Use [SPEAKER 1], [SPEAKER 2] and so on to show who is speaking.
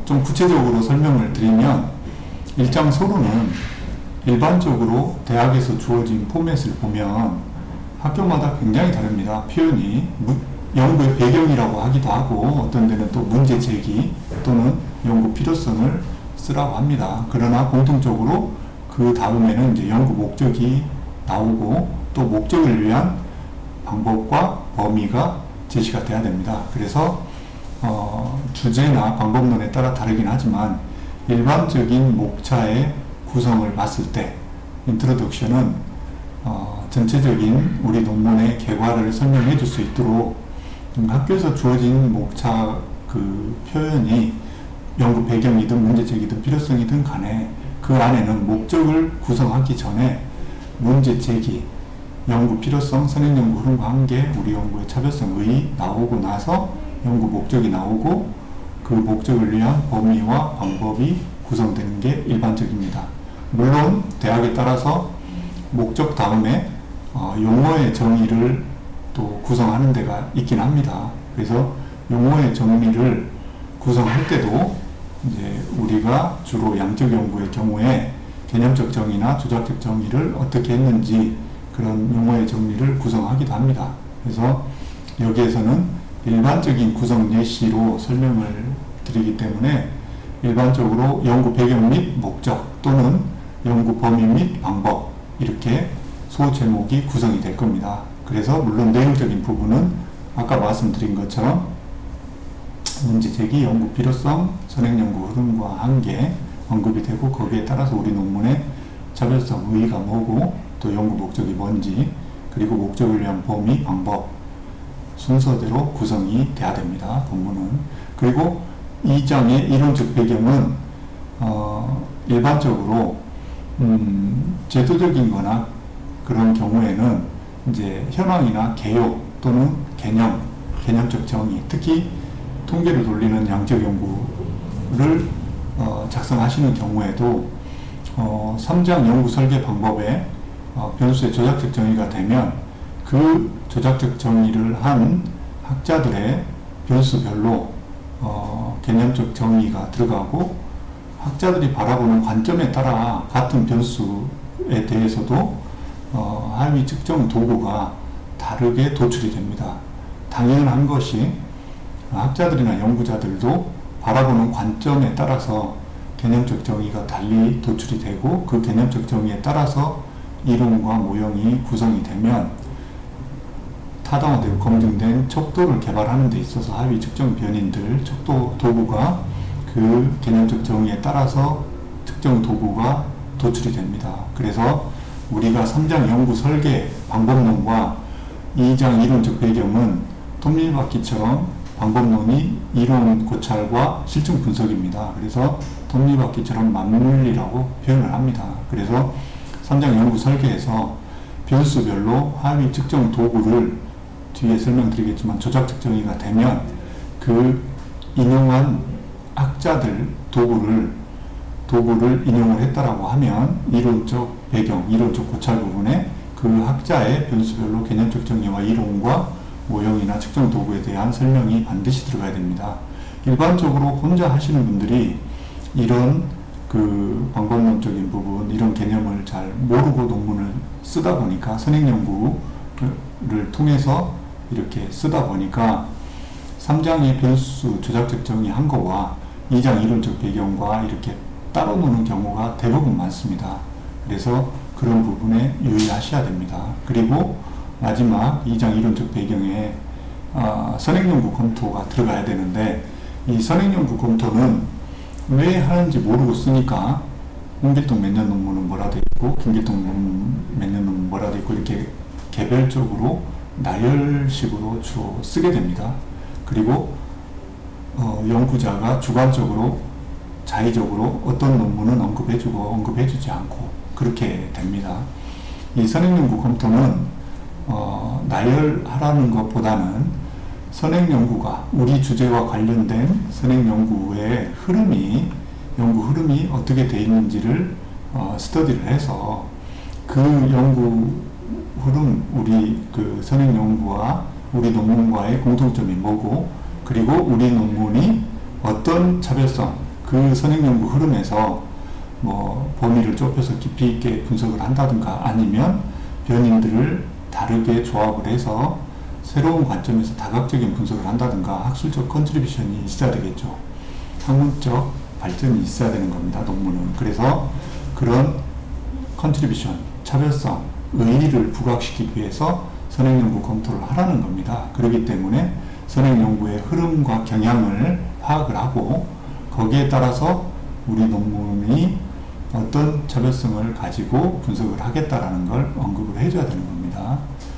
[SPEAKER 1] 좀 구체적으로 설명을 드리면 일장 서론은 일반적으로 대학에서 주어진 포맷을 보면 학교마다 굉장히 다릅니다. 표현이 연구의 배경이라고 하기도 하고 어떤 데는 또 문제 제기 또는 연구 필요성을 쓰라고 합니다. 그러나 공통적으로 그 다음에는 이제 연구 목적이 나오고 또 목적을 위한 방법과 범위가 제시가 돼야 됩니다. 그래서 주제나 방법론에 따라 다르긴 하지만 일반적인 목차의 구성을 봤을 때 인트로덕션은 전체적인 우리 논문의 결과를 설명해 줄 수 있도록 학교에서 주어진 목차 그 표현이 연구 배경이든 문제제기든 필요성이든 간에 그 안에는 목적을 구성하기 전에 문제 제기, 연구 필요성, 선행연구 흐름과 한계, 우리 연구의 차별성의 나오고 나서 연구 목적이 나오고 그 목적을 위한 범위와 방법이 구성되는 게 일반적입니다. 물론 대학에 따라서 목적 다음에 용어의 정의를 또 구성하는 데가 있긴 합니다. 그래서 용어의 정의를 구성할 때도 이제 우리가 주로 양적 연구의 경우에 개념적 정의나 조작적 정의를 어떻게 했는지 그런 용어의 정리를 구성하기도 합니다. 그래서 여기에서는 일반적인 구성 예시로 설명을 드리기 때문에 일반적으로 연구 배경 및 목적 또는 연구 범위 및 방법 이렇게 소제목이 구성이 될 겁니다. 그래서 물론 내용적인 부분은 아까 말씀드린 것처럼 문제제기, 연구 필요성, 선행연구 흐름과 한계 언급이 되고 거기에 따라서 우리 논문의 차별성, 의의가 뭐고 또 연구 목적이 뭔지 그리고 목적을 위한 범위, 방법 순서대로 구성이 돼야 됩니다. 본문은. 그리고 2장의 이론적 배경은 일반적으로 제도적인 거나 그런 경우에는 이제 현황이나 개요 또는 개념적 정의, 특히 통계를 돌리는 양적 연구를 작성하시는 경우에도 3장 연구 설계 방법에 변수의 조작적 정의가 되면 그 조작적 정의를 한 학자들의 변수별로 개념적 정의가 들어가고 학자들이 바라보는 관점에 따라 같은 변수에 대해서도 하위 측정 도구가 다르게 도출이 됩니다. 당연한 것이 학자들이나 연구자들도 바라보는 관점에 따라서 개념적 정의가 달리 도출이 되고 그 개념적 정의에 따라서 이론과 모형이 구성이 되면 타당화되고 검증된 척도를 개발하는 데 있어서 하위 측정 변인들, 척도 도구가 그 개념적 정의에 따라서 특정 도구가 도출이 됩니다. 그래서 우리가 3장 연구 설계 방법론과 2장 이론적 배경은 톱니바퀴처럼 방법론이 이론 고찰과 실증 분석입니다. 그래서 톱니바퀴처럼 맞물리라고 표현을 합니다. 그래서 3장 연구 설계에서 변수별로 하위 측정 도구를 뒤에 설명드리겠지만 조작적 정의가 되면 그 인용한 학자들 도구를 인용을 했다라고 하면 이론적 배경, 이론적 고찰 부분에 그 학자의 변수별로 개념적 정의와 이론과 모형이나 측정 도구에 대한 설명이 반드시 들어가야 됩니다. 일반적으로 혼자 하시는 분들이 이런 그 방법론적인 부분, 이런 개념을 잘 모르고 논문을 쓰다 보니까 선행연구를 통해서 이렇게 쓰다 보니까 3장의 변수 조작적 정의 한 거와 2장 이론적 배경과 이렇게 따로 노는 경우가 대부분 많습니다. 그래서 그런 부분에 유의하셔야 됩니다. 그리고 마지막 2장 이론적 배경에 선행연구 검토가 들어가야 되는데 이 선행연구 검토는 왜 하는지 모르고 쓰니까 홍길동 몇 년 논문은 뭐라 돼 있고 김길동 몇 년 논문 뭐라 돼 있고 이렇게 개별적으로 나열식으로 주로 쓰게 됩니다. 그리고 연구자가 주관적으로 자의적으로 어떤 논문은 언급해주고 언급해주지 않고 그렇게 됩니다. 이 선행연구 검토는 나열하라는 것보다는 선행연구가 우리 주제와 관련된 선행연구의 연구 흐름이 어떻게 되어 있는지를 스터디를 해서 그 연구 흐름, 우리 그 선행연구와 우리 논문과의 공통점이 뭐고 그리고 우리 논문이 어떤 차별성, 그 선행연구 흐름에서 뭐 범위를 좁혀서 깊이 있게 분석을 한다든가 아니면 변인들을 다르게 조합을 해서 새로운 관점에서 다각적인 분석을 한다든가 학술적 컨트리뷰션이 있어야 되겠죠. 학문적 발전이 있어야 되는 겁니다. 논문은. 그래서 그런 컨트리뷰션, 차별성, 의의를 부각시키기 위해서 선행연구 검토를 하라는 겁니다. 그렇기 때문에 선행연구의 흐름과 경향을 파악을 하고 거기에 따라서 우리 논문이 어떤 차별성을 가지고 분석을 하겠다라는 걸 언급을 해줘야 되는 겁니다.